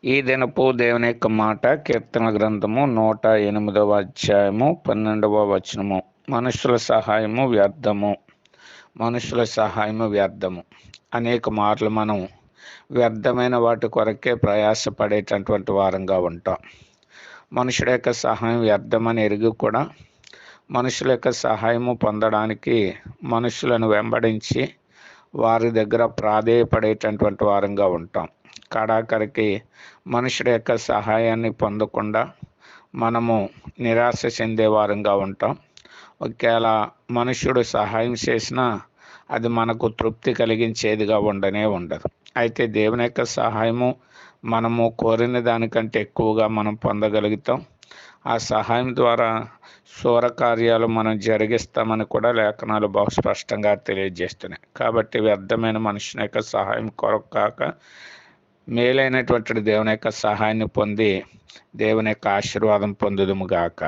ఈ దినపు దేవుని యొక్క మాట కీర్తన గ్రంథము 108వ అధ్యాయము 12వ వచనము. మనుషుల సహాయము వ్యర్థము. మనుషుల సహాయము వ్యర్థము. అనేక మార్లు మనం వ్యర్థమైన వాటి కొరకే ప్రయాసపడేటటువంటి వారంగా ఉంటాం. మనుషుల యొక్క సహాయం వ్యర్థమని ఎరిగి కూడా మనుషుల యొక్క సహాయము పొందడానికి మనుషులను వెంబడించి వారి దగ్గర ప్రాధేయపడేటటువంటి వారంగా ఉంటాం. కడాకరికి మనుషుల యొక్క సహాయాన్ని పొందకుండా మనము నిరాశ చెందే వారంగా ఉంటాం. ఒకవేళ మనుష్యుడు సహాయం చేసినా అది మనకు తృప్తి కలిగించేదిగా ఉండదు. అయితే దేవుని యొక్క సహాయము మనము కోరిన దానికంటే ఎక్కువగా మనం పొందగలుగుతాం. ఆ సహాయం ద్వారా శూరకార్యాలు మనం జరిగిస్తామని కూడా లేఖనాలు బహు స్పష్టంగా తెలియజేస్తున్నాయి. కాబట్టి వ్యర్థమైన మనుషుని యొక్క సహాయం కొరకు కాక మేలైనటువంటి దేవుని యొక్క సహాయాన్ని పొంది దేవుని యొక్క ఆశీర్వాదం పొందుదుము గాక.